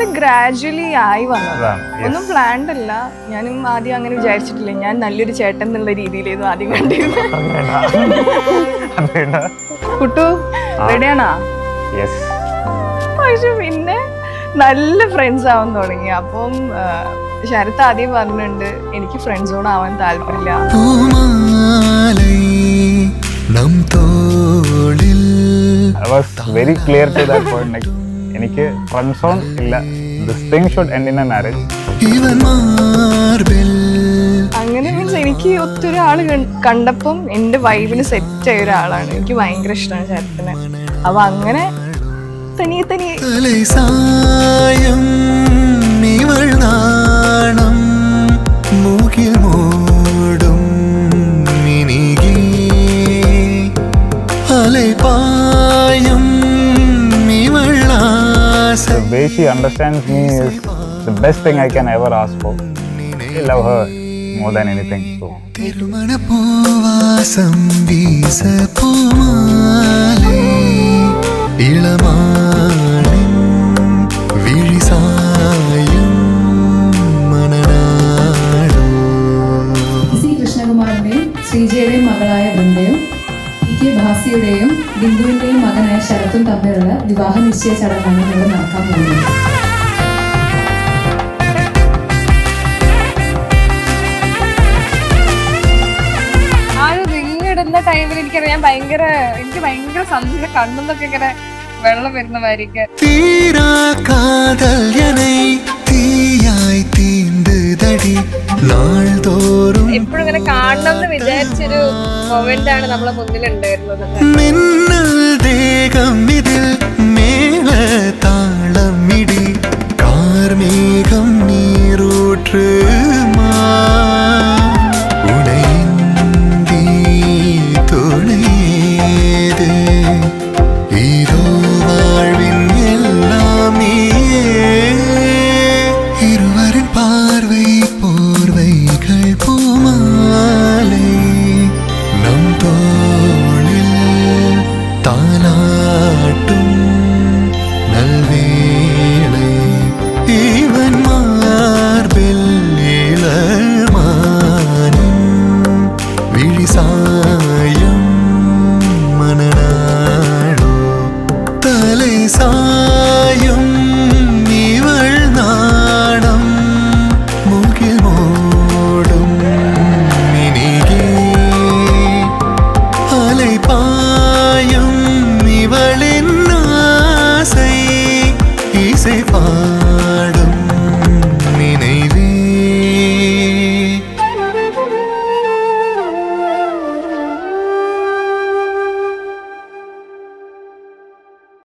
ഇത് ഗ്രാജുവലി ആയി വന്നതാണ്, ഒന്നും പ്ലാൻഡ് അല്ല. ഞാനും ആദ്യം അങ്ങനെ വിചാരിച്ചിട്ടില്ല. ഞാൻ നല്ലൊരു ചേട്ടൻ എന്നുള്ള രീതിയിലായിരുന്നു ആദ്യം കണ്ടിരുന്നത്. കുട്ടു റെഡിയാണോ? പക്ഷെ പിന്നെ നല്ല ഫ്രണ്ട്സ് ആവാൻ തുടങ്ങി. അപ്പം ശരത്ത് ആദ്യം പറഞ്ഞിട്ടുണ്ട് എനിക്ക് ഫ്രണ്ട് സോൺ ആവാൻ താല്പര്യമില്ല. Very clear to that point. Like എനിക്ക് ഫ്രണ്ട് സോൺ ഇല്ല. This thing should end in a marriage. അങ്ങനെ മീൻസ് എനിക്ക് ഒത്തിരി ആള് കണ്ടപ്പം എന്റെ വൈബിന് സെറ്റ് ആയ ഒരാളാണ്. എനിക്ക് ഭയങ്കര ഇഷ്ടമാണ് ശരത്തിനെ. അപ്പൊ അങ്ങനെ തനിയെ തനിയെ The way she understands me is the best thing I can ever ask for. I love her more than anything. So. കൃഷ്ണകുമാറിന്റെയും ശ്രീജയുടെയും മകളായ വൃന്ദയും ഭാസിയുടെയും ബിന്ദുവിന്റെയും മകനായ ശരത്തും തമ്മിലുള്ള വിവാഹ നിശ്ചയ ചടങ്ങാണ് ഇവിടെ നടക്കാൻ പോകുന്നത്. ആ ഒരു റിങ് ഇടുന്ന ടൈമിൽ എനിക്കറിയാം എനിക്ക് ഭയങ്കര സന്തോഷം. കണ്ണുന്നൊക്കെ ഇങ്ങനെ വെള്ളം വരുന്നമായിരിക്കും. എപ്പോഴും ഇങ്ങനെ കാണണം എന്ന് വിചാരിച്ചൊരു മൊമെന്റ് ആണ് നമ്മളെ മുന്നിൽ ഉണ്ടായിരുന്നത്.